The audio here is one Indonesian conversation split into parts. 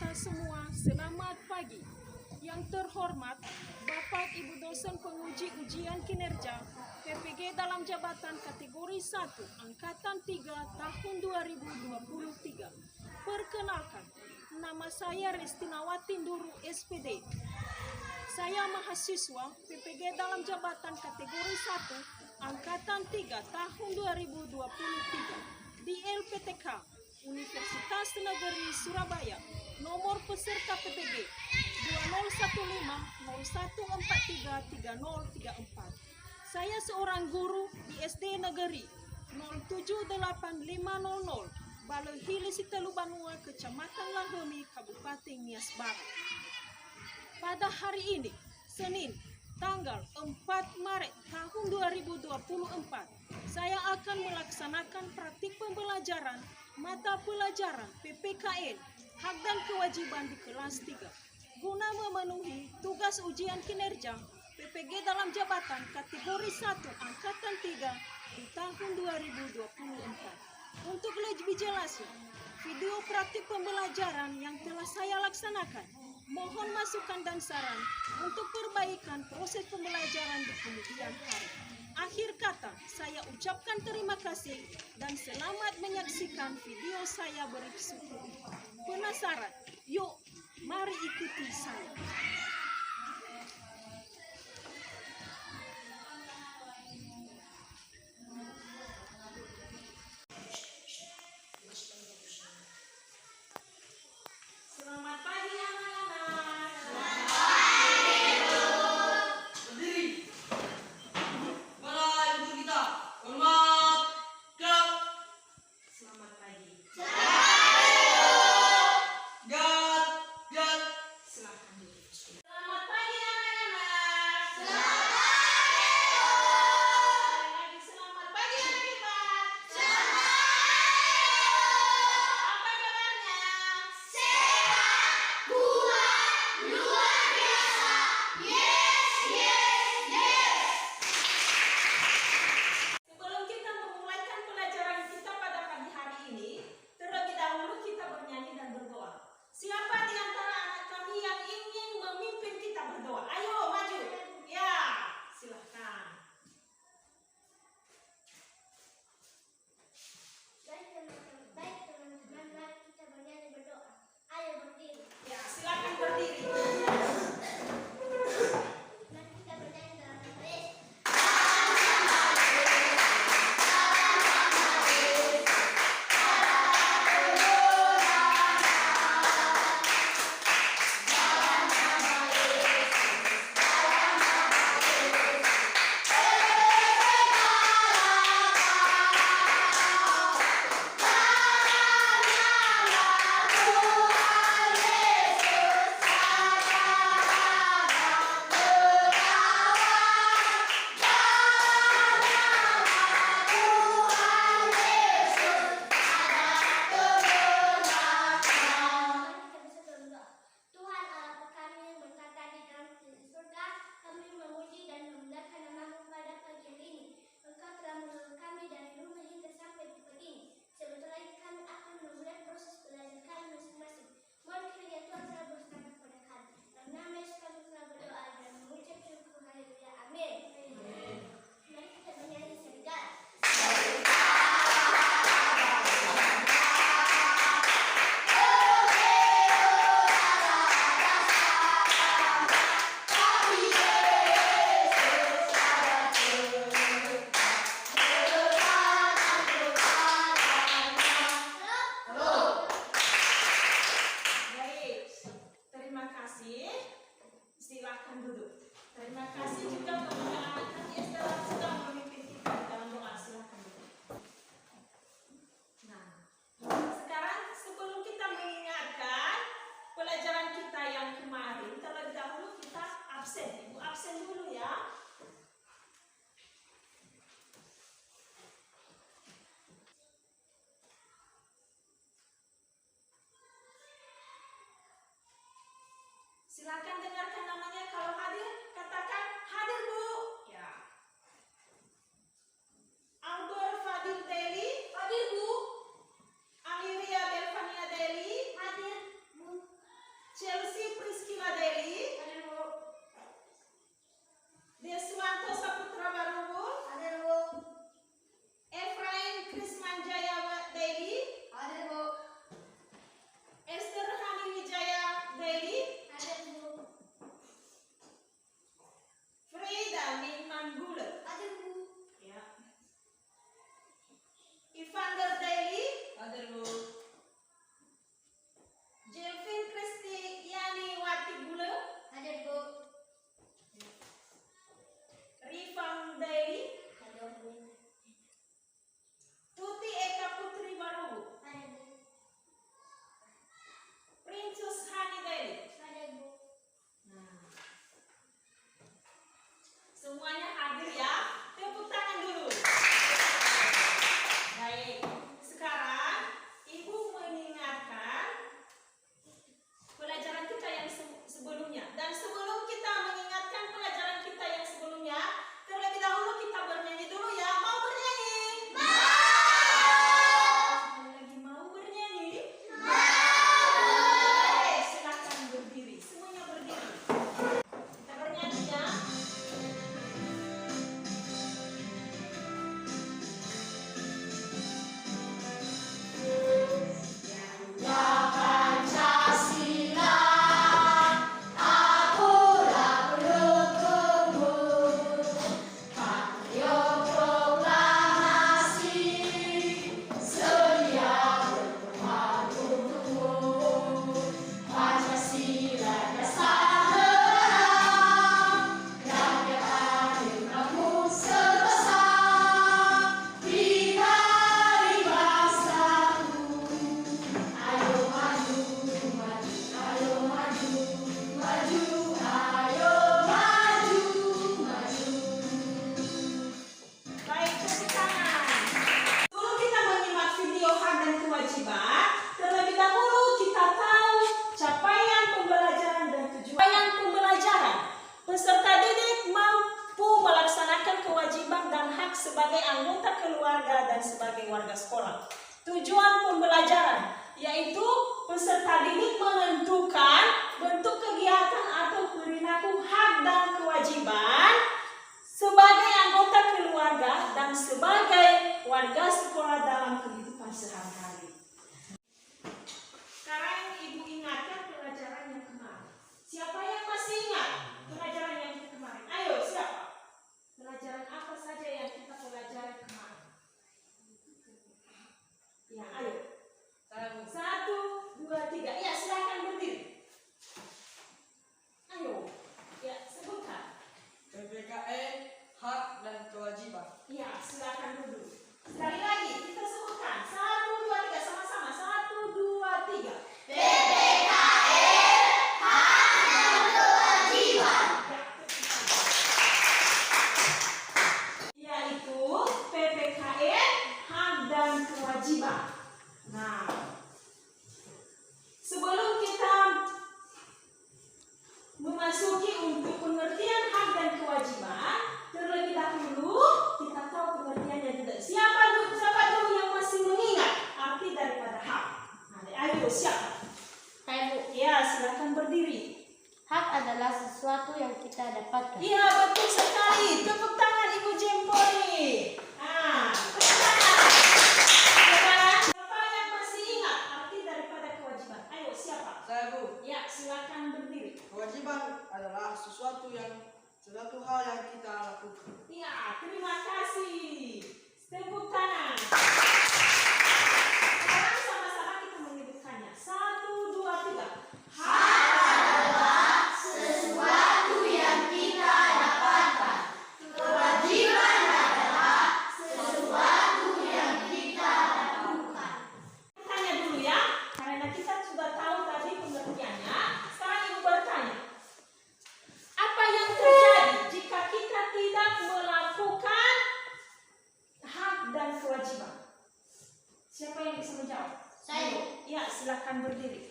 kita semua, selamat pagi. Yang terhormat, Bapak Ibu dosen penguji ujian kinerja PPG dalam jabatan kategori 1 Angkatan 3 tahun 2023. Perkenalkan, nama saya Restinawati Nduru SPD. Saya mahasiswa PPG dalam jabatan kategori 1 Angkatan 3 tahun 2023 di LPTK Universitas Negeri Surabaya. Nomor peserta PPG 201501433034. Saya seorang guru di SD Negeri 07850 Balai Hili Sitelubanua, Kecamatan Lahemi, Kabupaten Nias Barat. Pada hari ini, Senin, tanggal 4 Maret tahun 2024, saya akan melaksanakan praktik pembelajaran mata pelajaran PPKN Hak dan Kewajiban di kelas 3 guna memenuhi tugas ujian kinerja PPG dalam jabatan kategori 1 Angkatan 3 di tahun 2024. Untuk lebih jelasnya, video praktik pembelajaran yang telah saya laksanakan, mohon masukan dan saran untuk perbaikan proses pembelajaran di kemudian hari. Akhir kata, saya ucapkan terima kasih dan selamat menyaksikan video saya berikut. Penasaran? Yuk, mari ikuti saya. Selamat pagi anak-anak. Berdiri. Mana ibu kita? Hormat. Gerak. Selamat pagi. Gat. Gat. Silakan duduk. Selamat pagi anak-anak. Selamat pagi anak hebat. Apa kabarnya? Sebelum kita memulaikan pelajaran kita pada pagi hari ini, terlebih dahulu kita bernyanyi dan berdoa. Siapa di antara anak kami yang ingin memimpin kita berdoa? Ayo maju. Ya, silahkan. Baik teman-teman, mari kita bernyanyi berdoa. Ayo berdiri. Ya, silakan berdiri. Mari kita bernyanyi dalam nama Yesus. Mari kita bisa berdoa. Tuhan Allah kami yang berkata di dalam surga, kami memuji dan memuliakan nama-Mu pada pagi hari ini. Engkau telah menolong kami dari rumah hingga sampai di pagi ini. Sebentar lagi kami akan memulai proses belajar kami masing-masing. Mohon kiranya Tuhan selalu bersama kepada kami. Dalam nama Yesus kami telah berdoa dan mengucap syukur. Haleluya. Amin. Mari kita bernyanyi serigala. Baik, terima kasih. Silakan duduk. Terima kasih juga kepada anak-anak yang sudah memimpin kita dalam doa. Silakan duduk. Nah, sekarang sebelum kita mengingatkan pelajaran kita yang kemarin, terlebih dahulu kita absen. Ibu absen dulu ya. Silakan dengarkan namanya. Kalau hadir, katakan hadir Bu. Ya. Albert Fadil Deli. Hadir Bu. Aliria Delvania Deli. Hadir, Bu. peserta didik menentukan bentuk kegiatan atau perilaku hak dan kewajiban sebagai anggota keluarga dan sebagai warga sekolah dalam kehidupan sehari-hari. Sekarang Ibu ingatkan pelajaran yang kemarin. Siapa yang masih ingat pelajaran yang kita kemarin? Ayo, siapa? Pelajaran apa saja yang kita pelajari kemarin? Ya, ayo. 1, 2, 3. Ya, silakan berdiri. Ayo. Ya, sebutkan. PPKN, hak dan kewajiban. Ya, silakan duduk. Sekali lagi, kita sebutkan. 1, 2, 3. Sama-sama. 1, 2, 3. Yaitu PPKN hak dan kewajiban. Nah, sebelum kita memasuki untuk pengertian hak dan kewajiban, terlebih dahulu kita tahu pengertiannya juga. Siapa dulu yang masih mengingat arti daripada hak? Nah, ayo siapa? Saya Bu. Ya, silakan berdiri. Hak adalah sesuatu yang kita dapatkan. Iya, betul sekali. Tepuk tangan Ibu Jempoli. Nah, tepuk tangan. Sekarang, siapa yang masih ingat arti daripada kewajiban? Ayo, siapa? Saya Bu. Ya, silakan berdiri. Kewajiban adalah suatu hal yang kita lakukan. Ya, terima kasih. Tepuk tangan. Sekarang sama-sama kita menyebutkannya. 1, 2, 3. Tanya dulu ya, karena kita sudah tahu tadi pengertiannya. Sekarang Ibu bertanya, apa yang terjadi jika kita tidak melakukan hak dan kewajiban? Siapa yang bisa menjawab? Saya. Ya, silakan berdiri.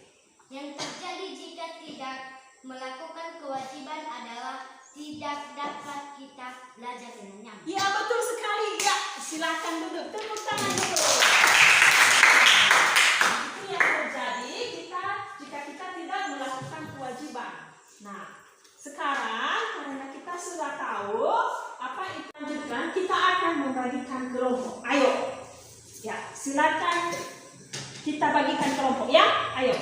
Yang terjadi jika tidak melakukan kewajiban adalah tidak dapat kita belajar dengan nyaman. Ya, betul sekali. Ya, silakan duduk. Tepuk tangan dulu. Itu yang terjadi jika kita tidak melakukan kewajiban. Nah, sekarang karena kita sudah tahu apa itu, lanjutkan kita akan membagikan kelompok. Ayo. Ya, silakan kita bagikan kelompok ya. Ayo.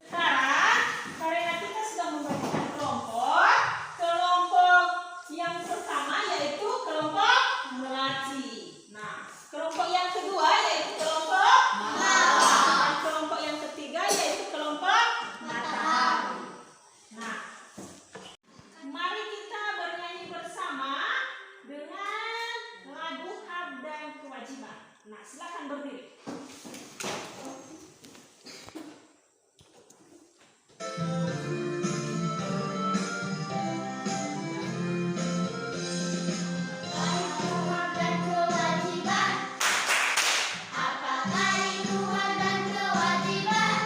Sekarang, karena kita sudah membagikan kelompok yang pertama yaitu kelompok melati. Nah, kelompok yang kedua yaitu kelompok dan kelompok yang ketiga yaitu kelompok matahari. Nah, mari kita bernyanyi bersama dengan lagu hak dan kewajiban. Nah, silakan berdiri. Hak dan kewajiban. Apakah itu hak dan kewajiban?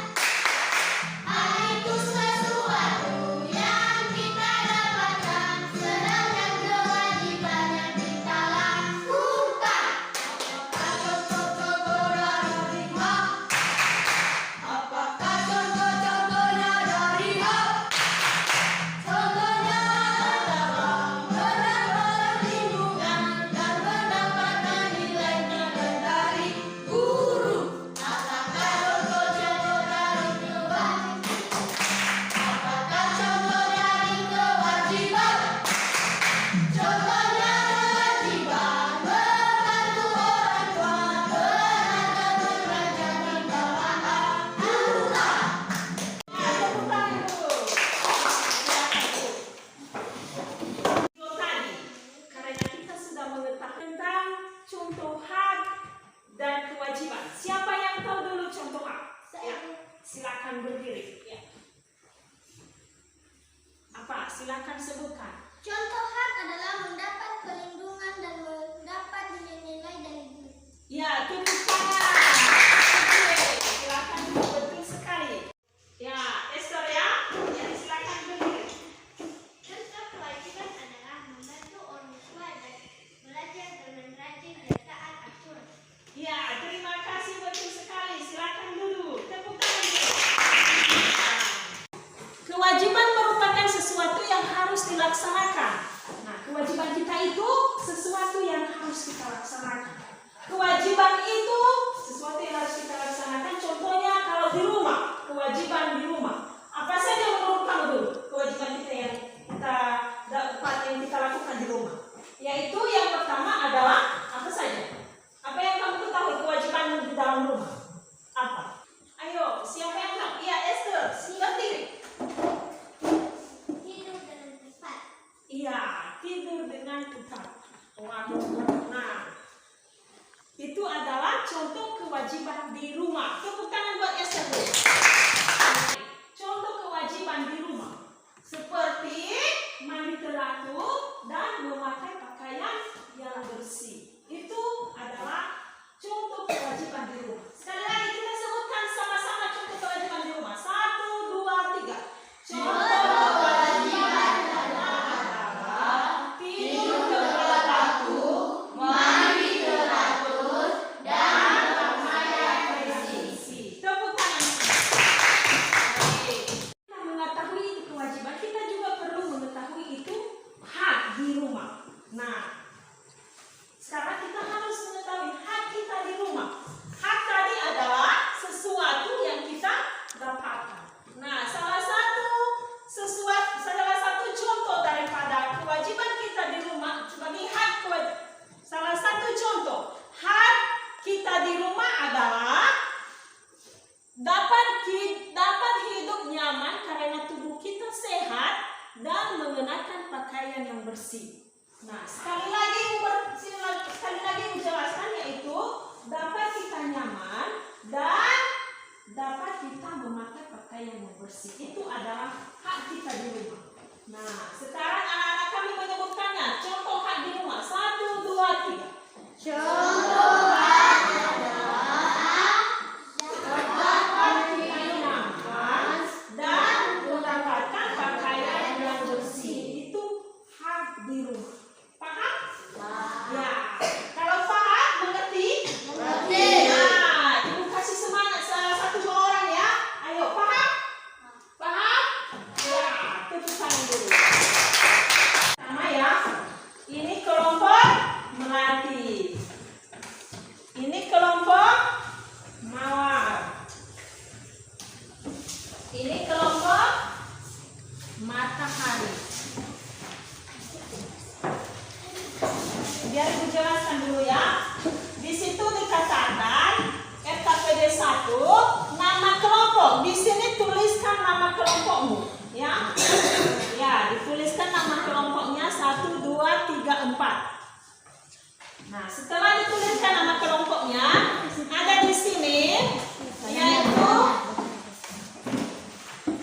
Hak itu sesuatu yang kita dapatkan, sedangkan kewajiban yang kita lakukan. Apakah contoh-contoh dari hak? Apakah contoh-contohnya dari hak? Contohnya adalah mendapat perlindungan dan mendapatkan nilainya dari guru. Apakah contoh-contoh dari kewajiban? Apakah contoh dari kewajiban? Contohnya kewajiban membantu orang tua belajar belajar di bawah aturan. Tepuk tangan dulu. Silakan dulu. Itu tadi, karena kita sudah mengetahui tentang contoh hak dan kewajiban. Siapa yang tahu dulu contoh hak? Ya, silakan berdiri. Ya. Apa? Silakan sebutkan. Contoh hak adalah mendapat perlindungan dan mendapat nilai-nilai dari guru. Ya, tepuk tangan. Oke, silakan dulu. Betul sekali. Ya, Esther ya. Ya, silakan berdiri. kewajiban di rumah. Tepuk tangan buat Esther. Contoh kewajiban di rumah seperti mandi teratur dan memakai pakaian yang bersih. Itu adalah contoh kewajiban di rumah. Sekali lagi kita sebutkan sama-sama contoh kewajiban di rumah. 1, 2, 3. Contoh kewajiban adalah tidur teratur, mandi teratur, dan pakaian bersih. Tepuk tangan. Kita mengetahui itu kewajiban, kita juga perlu mengetahui itu hak di rumah. Nah, sekarang kita harus mengetahui hak kita di rumah. Hak tadi adalah sesuatu yang kita dapatkan. Nah, salah satu contoh daripada kewajiban kita di rumah sebagai hak salah satu contoh hak kita di rumah adalah dapat hidup nyaman karena tubuh kita sehat dan mengenakan pakaian yang bersih. Nah, sekali lagi menjelaskan, yaitu dapat kita nyaman dan dapat kita memakai pakaian yang bersih. Itu adalah hak kita di rumah. Nah, sekarang anak-anak kami menyebutkannya. Contoh hak di rumah. 1, 2, 3. Contoh hak adalah dapat kita nyaman dan mendapatkan pakaian yang bersih. Itu hak di rumah. Paham? Ya. Kalau paham, mengerti? Mengerti. Nah, ibu kasih semangat salah satu dua orang ya. Ayo, paham? Paham? Ya, tepuk tangan dulu. Sama ya. Ini kelompok melati. Ini kelompok mawar. Ini kelompok matahari. Biar ibu jelaskan dulu ya. Di situ dikatakan RKPD 1 nama kelompok. Di sini tuliskan nama kelompokmu, ya. Ya, dituliskan nama kelompoknya 1, 2, 3, 4. Nah, setelah dituliskan nama kelompoknya, ada di sini yaitu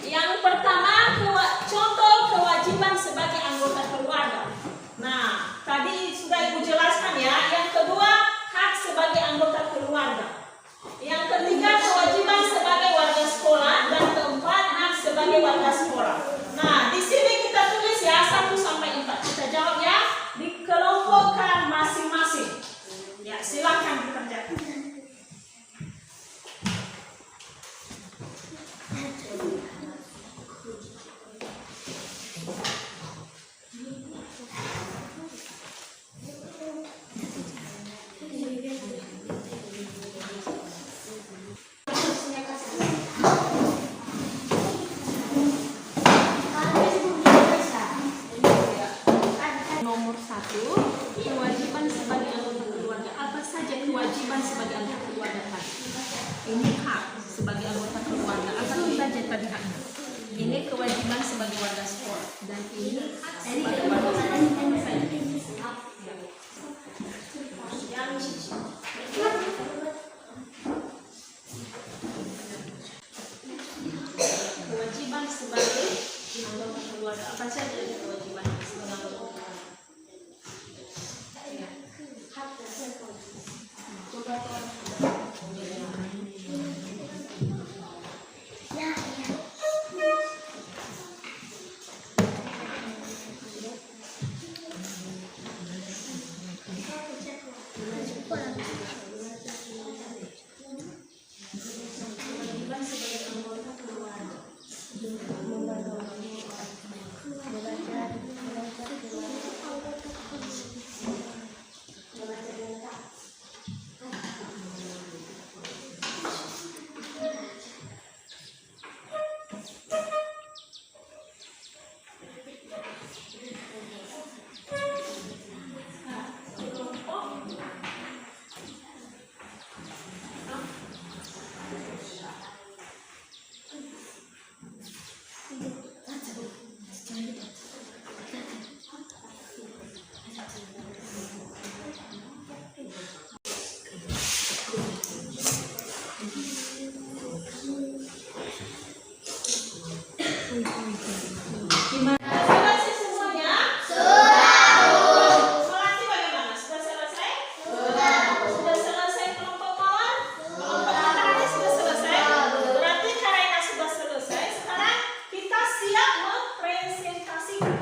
yang pertama contoh kewajiban sebagai anggota keluarga. Nah, tadi sudah ibu jelaskan ya. Yang kedua, hak sebagai anggota keluarga. Yang ketiga, kewajiban sebagai warga sekolah. Dan keempat, hak sebagai warga sekolah. Nah, di sini kita tulis ya 1 sampai 4. Kita jawab ya. Dikelompokkan masing-masing. Ya, silakan dikerjakan. Nomor 1, kewajiban sebagai anggota keluarga. Apa saja kewajiban sebagai anggota keluarga tadi? Ini hak sebagai anggota keluarga. Apa saja tadi haknya? Ini kewajiban sebagai warga sekolah. Dan ini hak sebagai warga sekolah. Kewajiban sebagai anggota keluarga. Apa saja kewajiban sebagai anggota keluarga?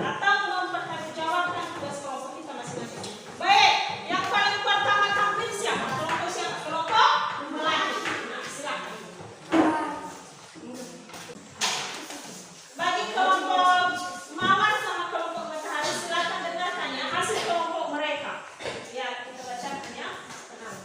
atau mempertanggungjawabkan tugas kelompok kita masing-masing. Baik, yang paling pertama tampil siapa? Kelompok siapa? Kelompok melati. Nah, silakan. Bagi kelompok mawar sama kelompok matahari, silakan dengarkan ya hasil kelompok mereka. Ya, kita bacakan ya. Tenang.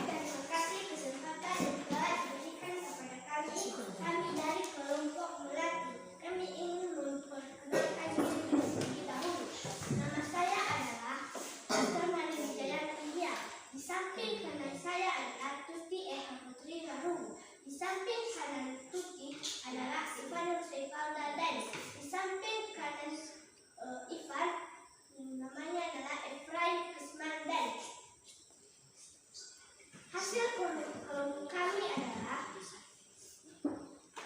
Terima kasih kesempatan yang telah diberikan kepada kami. Kami dari kelompok melati. Kami ingin memperkenalkan diri terlebih dahulu. Nama saya adalah Nurmani Wijayanti. Di samping kanan saya adalah Tuti Eka Putri Harungu. Di samping kanan Tuti adalah Ivan Seifal Dalden. Di samping kanan Ivan namanya adalah Efraim Kesmandan. Hasil kelompok kami adalah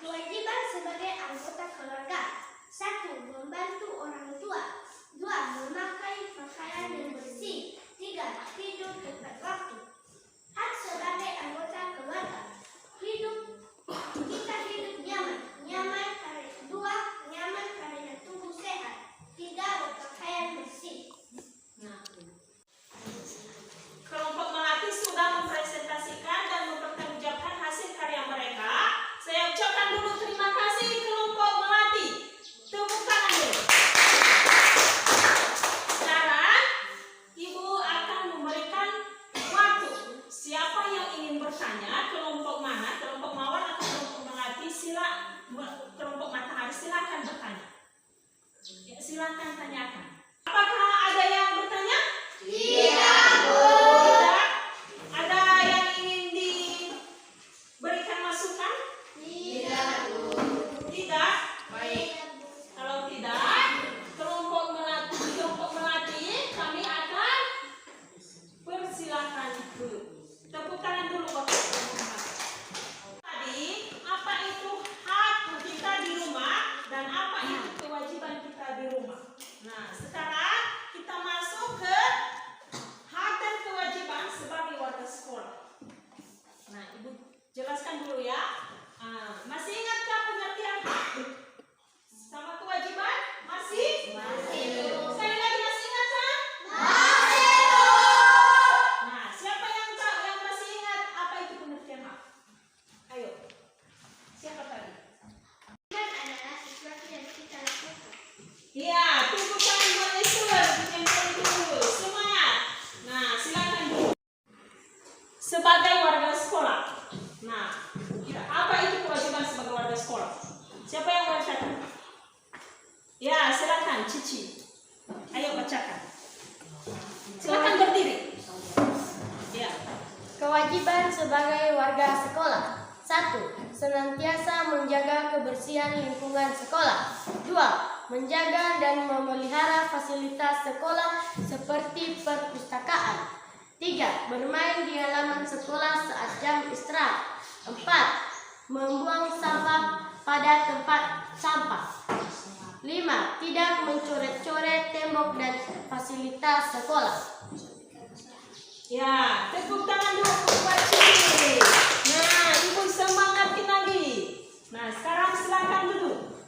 kewajiban sebagai anggota keluarga. 1. Membantu orang tua. 2. Memakai pakaian yang bersih. 3. Hidup tepat waktu. Hak sebagai anggota keluarga. Kita hidup nyaman. Nyaman karena tubuh sehat. 3. Berpakaian bersih. Kelompok melati sudah mempresentasikan dan mempertanggungjawabkan hasil karya mereka. Saya ucapkan dulu terima kasih kelompok melati. Tepuk tangan dulu. Sekarang Ibu akan memberikan waktu. Siapa yang ingin bertanya, kelompok mana, kelompok mawar atau kelompok melati, kelompok matahari, silakan bertanya. Ya, silakan tanyakan. Apakah ada yang bertanya? Tidak. Ada yang ingin diberikan masukan? Tidak. Baik. Kalau tidak, kelompok melati kami akan persilakan dulu. Tepuk tangan dulu Bapak. Tadi apa itu hak kita di rumah dan apa itu kewajiban kita di rumah. Nah, sekarang kita masuk ke hak dan kewajiban sebagai warga sekolah. Nah, Ibu jelaskan dulu ya. Masih ingatkah pengertian hak sama kewajiban? Masih? Sekali lagi masih ingatkah? Nah, siapa yang masih ingat apa itu pengertian hak? Ayo. Siapa tadi? Adalah sesuatu yang kita lakukan. Iya, tepuk tangan buat Esther yang dulu. Semangat. Nah, silakan dulu. Sebagai warga sekolah. Nah, apa itu kewajiban sebagai warga sekolah? Siapa yang bacakan? Ya, silakan Cici. Ayo bacakan. Silakan berdiri. Ya. Kewajiban sebagai warga sekolah. 1. Senantiasa menjaga kebersihan lingkungan sekolah. 2. Menjaga dan memelihara fasilitas sekolah seperti perpustakaan. 3. Bermain di halaman sekolah saat jam istirahat. 4. Membuang sampah pada tempat sampah. 5. Tidak mencoret-coret tembok dan fasilitas sekolah. Ya, tepuk tangan dulu buat Cici. Nah, Ibu semangatin lagi. Nah, sekarang silakan dulu.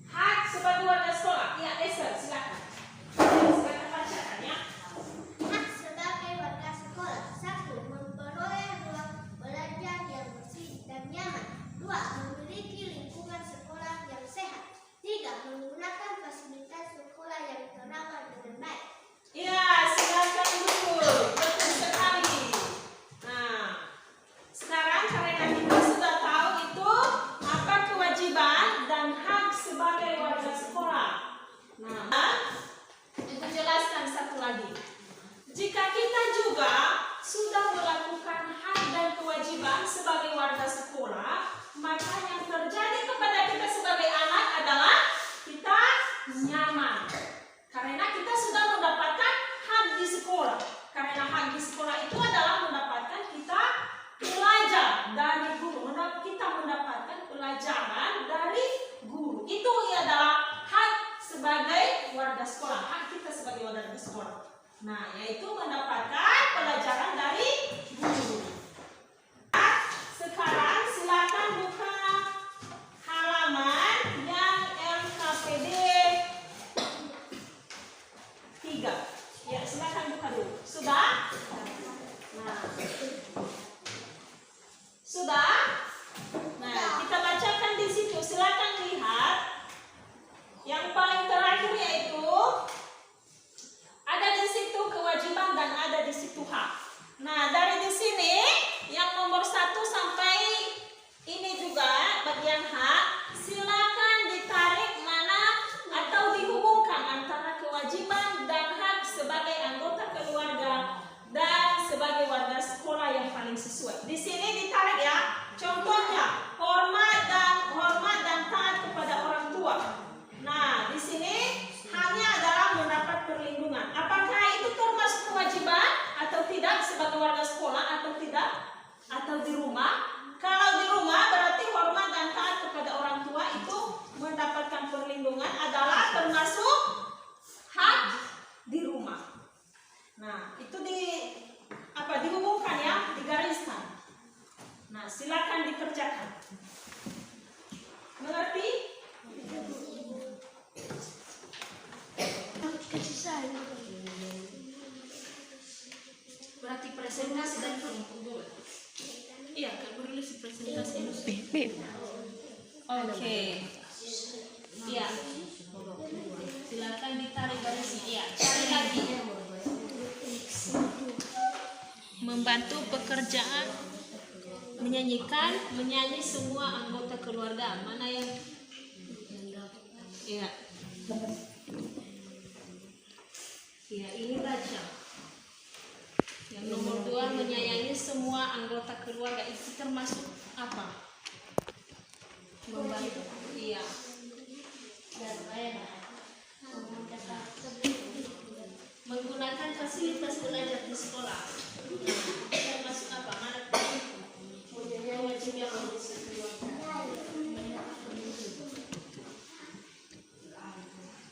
Hak sebagai warga sekolah. Ya, Esther, silakan. Silakan bacakan ya. Hak sebagai warga sekolah. 1. Memperoleh ruang belajar yang bersih dan nyaman. 2. Memiliki lingkungan sekolah yang sehat. 3. Menggunakan fasilitas sekolah yang terawat dengan baik. Iya, silakan dulu. Betul sekali. Nah, sekarang karena kita sudah tahu itu apa kewajiban dan hak sebagai warga sekolah. Nah, Ibu jelaskan satu lagi. Jika kita juga sudah melakukan hak dan kewajiban sebagai warga sekolah, maka yang terjadi kepada kita sebagai anak adalah kita nyaman. Karena kita sudah mendapatkan hak di sekolah. Karena hak di sekolah itu adalah mendapatkan kita belajar dari guru. Kita mendapatkan pelajaran dari guru. Itu adalah hak sebagai warga sekolah. Hak kita sebagai warga sekolah. Nah, yaitu mendapatkan pelajaran dari guru. Sekarang silakan buka halaman yang presentasi dan kelompok dua. Iya, Kak Berlis presentasi. Oke. Iya. Silakan ditarik garisnya. Iya, cari lagi. Membantu pekerjaan menyanyi semua anggota keluarga. Mana yang iya. Iya, ini baca. Yang nomor 2 menyayangi semua anggota keluarga, itu termasuk apa? Membantu. Iya. Menggunakan fasilitas belajar di sekolah. Itu termasuk apa? Mana? Wajib yang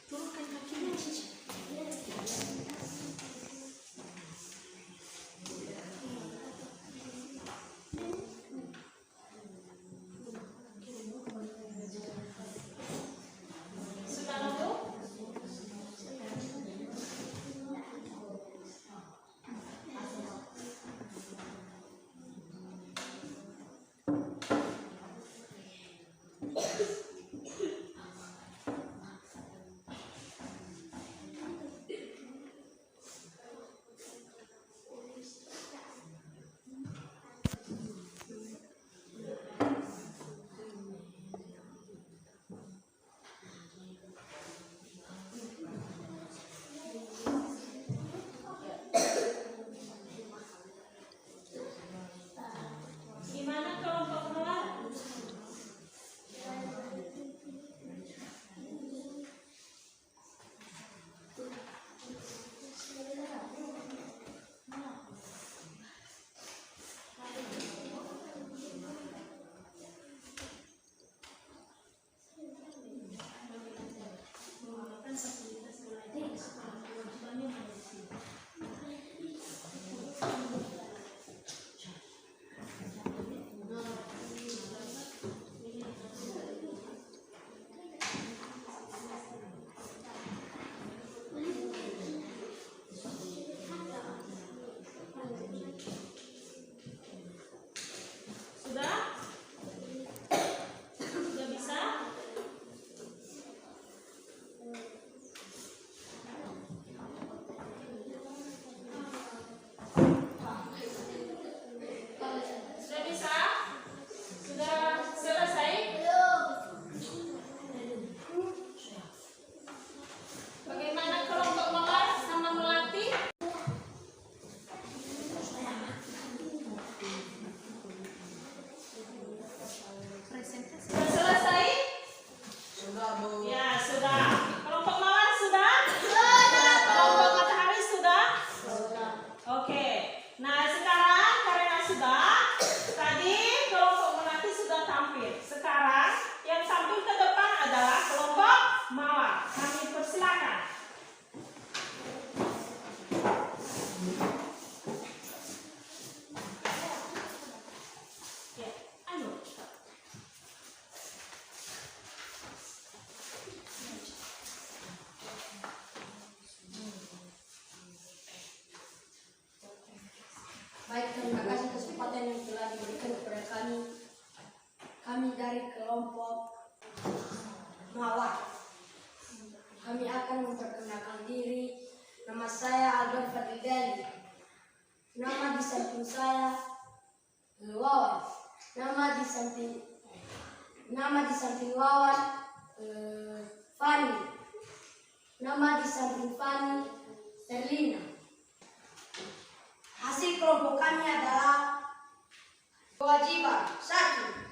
turunkan kakinya, Cici. Sudah nunggu? Gimana kelompok keluar? Sudah? Sudah bisa? Sudah bisa? Sudah selesai? Bagaimana kelompok mawar sama melati? Sudah selesai? Sudah, Bu. Ya, sudah. Kelompok mawar sudah? Sudah. Kelompok matahari sudah? Sudah. Oke. Nah, sekarang karena sudah, tadi kelompok melati sudah tampil. Sekarang yang tampil ke depan adalah kelompok mawar. Kami persilakan. Ya, anu. Baik, terima kasih kesempatan yang telah diberikan kepada kami. Kami dari kelompok Mawar. Kami akan memperkenalkan diri. Nama saya Albert Fadlidani. Nama di samping saya Wawan. Nama di samping Wawan Fani. Nama di samping Fani Selina. Hasil kelompok kami adalah kewajiban 1.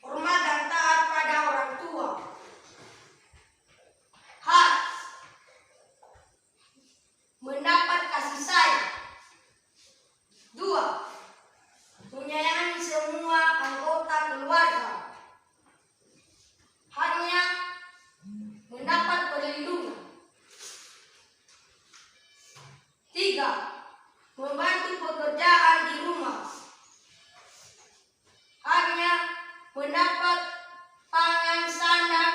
Hormat dan taat pada orang tua. Hak mendapat kasih sayang. 2. Menyayangi semua anggota keluarga. Haknya mendapat perlindungan. 3. Membantu pekerjaan di rumah. Haknya mendapat pangan, sandang,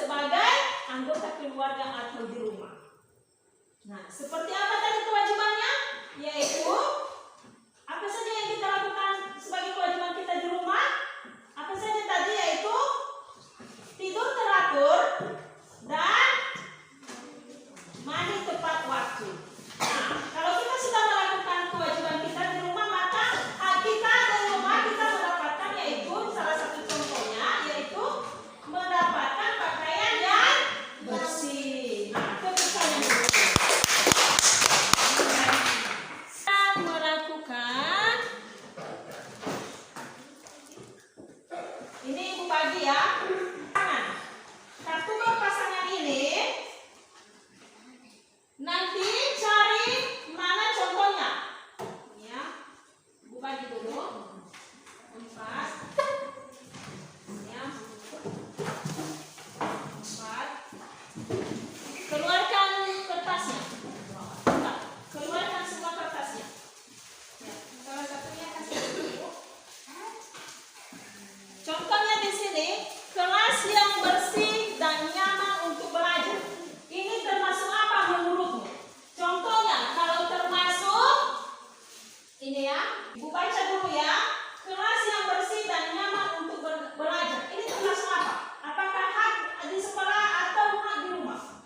sebagai anggota keluarga atau di rumah. Nah, seperti apa tadi kewajibannya? Yaitu apa saja yang kita lakukan sebagai kewajiban kita di rumah? Apa saja tadi? Yaitu tidur teratur dan mandi tepat waktu. Nah, kalau kita sudah melakukan kewajiban kita di rumah, maka hak kita di rumah kita mendapatkan yaitu salah satu contohnya yaitu mendapatkan pakaian yang bersih. Nah, itu pertanyaan dulu. Kita melakukan ini Ibu bagi ya. Kartu berpasangan ini nanti cari mana contohnya. Ya, Bu bagi dulu. 4. Ya. 4. Keluarkan kertasnya. Bentar. Keluarkan semua kertasnya. Ya, salah satunya kasih dulu. Contohnya di sini, kelas yang bersih dan nyaman untuk belajar. Ini termasuk apa menurutmu? Contohnya, kalau termasuk ini ya, Ibu baca dulu ya. Kelas yang bersih dan nyaman untuk belajar. Ini termasuk apa? Apakah hak di sekolah atau hak di rumah?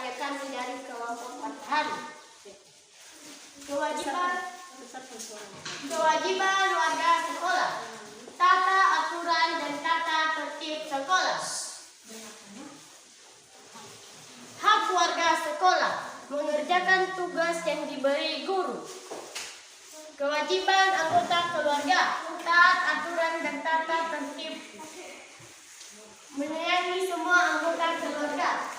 kepada kami dari kelompok matahari. Kewajiban warga sekolah, tata aturan dan tata tertib sekolah. Hak warga sekolah mengerjakan tugas yang diberi guru. Kewajiban anggota keluarga, taat aturan dan tata tertib, menyayangi semua anggota keluarga.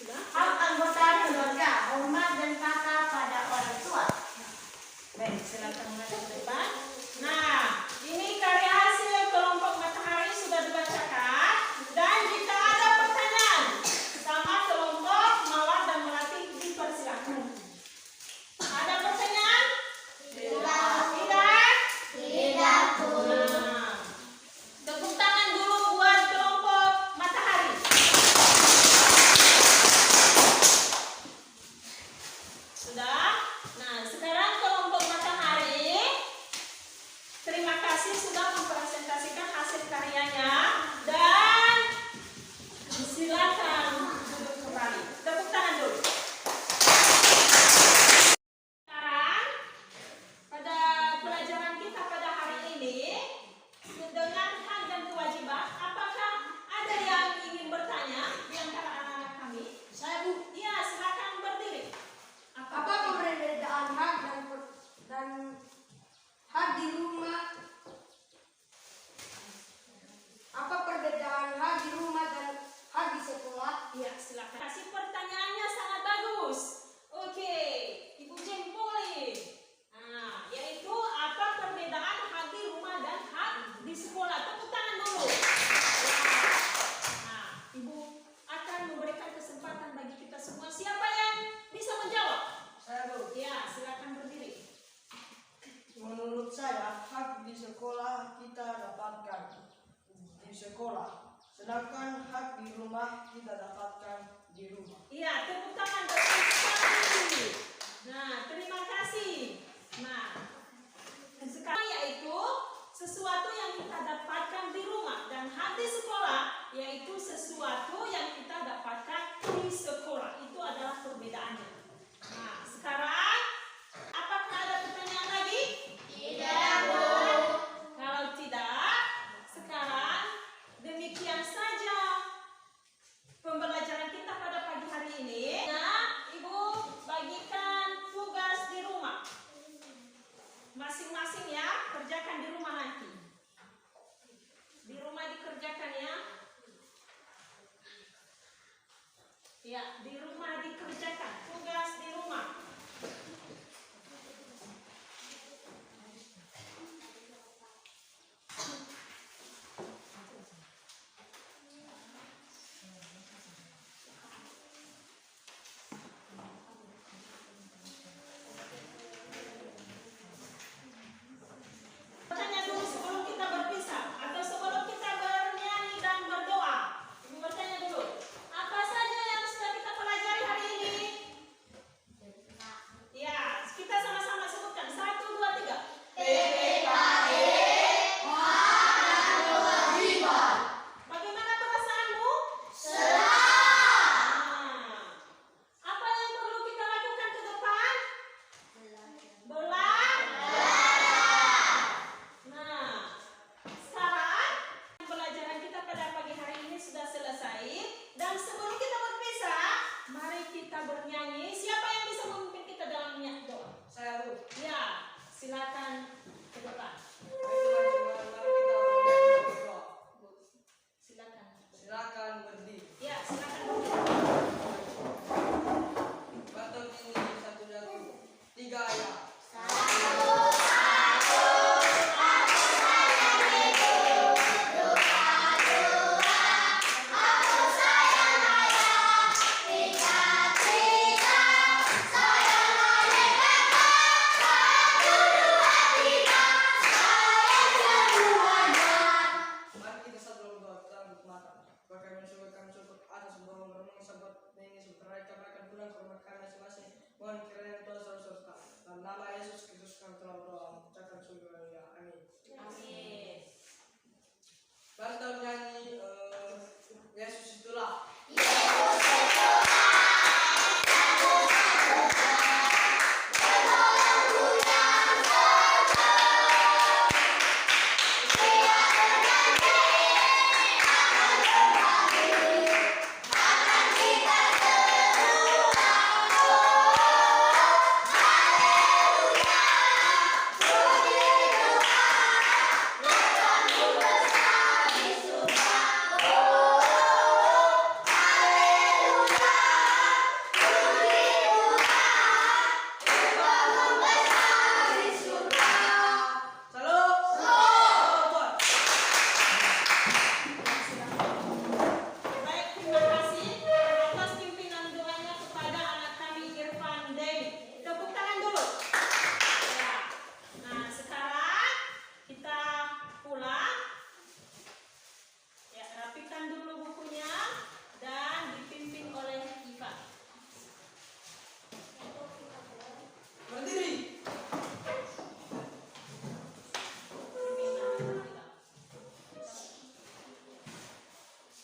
Hak anggota keluarga, hormat dan tata pada orang tua. Baik, silakan maju ke depan. Nah, ini karya hasil kelompok matahari sudah dibacakan. Dan jika ada pertanyaan sama kelompok Mawar dan Melati, dipersilakan. Ada pertanyaan? Tidak. Tidak? Nah, tepuk tangan dulu buat kelompok matahari. Sudah? Nah, sekarang kelompok matahari, terima kasih sudah mempresentasikan hasil karyanya dan silakan duduk kembali. Tepuk tangan dulu. Sekarang pada pelajaran kita pada hari ini dengan hak dan kewajiban, apakah ada yang ingin bertanya di antara anak-anak kami? Saya Bu, Iya, silakan berdiri. apa perbedaan hak dan hak di rumah? Apa perbedaan hak di rumah dan hak di sekolah? Iya, silakan. Kasih pertanyaannya sangat bagus. Oke, Ibu Jempoli. Nah, yaitu apa perbedaan hak di rumah dan hak di sekolah? Tepuk tangan dulu. Nah, Ibu akan memberikan kesempatan bagi kita semua. Siapa yang bisa menjawab? Saya Bu, Ya, silakan berdiri. menurut saya hak di sekolah kita dapatkan di sekolah, sedangkan hak di rumah kita dapatkan di rumah. Iya, tepuk tangan sekali. Nah, terima kasih. Nah, sekarang yaitu sesuatu yang kita dapatkan di rumah dan hak di sekolah yaitu sesuatu yang kita dapatkan di sekolah. Itu adalah perbedaannya. Nah, sekarang apakah ada pertanyaan lagi? Tidak, Bu. Kalau tidak, sekarang demikian saja pembelajaran kita pada pagi hari ini. Nah, Ibu bagikan tugas di rumah. Masing-masing ya, kerjakan di rumah nanti. Di rumah dikerjakan ya. Ya, di rumah dikerjakan. Tugas di rumah. Bertanya dulu sebelum kita berpisah atau sebelum kita bernyanyi dan berdoa. Ibu bertanya dulu, apa saja yang sudah kita pelajari hari ini? Ya, kita sama-sama sebutkan. 1, 2, 3. Bagaimana perasaanmu? Apa yang perlu kita lakukan ke depan? Nah, sekarang pelajaran kita pada pagi hari ini sudah selesai. Dan sebelum kita berpisah, mari kita bernyanyi. Siapa yang bisa memimpin kita dalam doa? Saya Bu. Ya, silakan ke depan. Baik teman-teman, mari kita berdoa. Silakan. Silakan berdiri. Ya, silakan berdiri. Batok ini satu jatuh, 3 ya. Mari kita satu berdoa, kita tutup mata. Bahkan kami syukur atas semua merenung sahabat ini sebenarnya kami akan pulang ke rumah kami masing-masing. Mohon kiranya Tuhan selalu serta. Dalam nama Yesus Kristus kami telah berdoa. Mengucapkan syukur ya. Amin. Amin. Mari kita menyanyi Yesus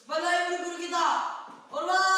Sebagai guru-guru kita. Hormat.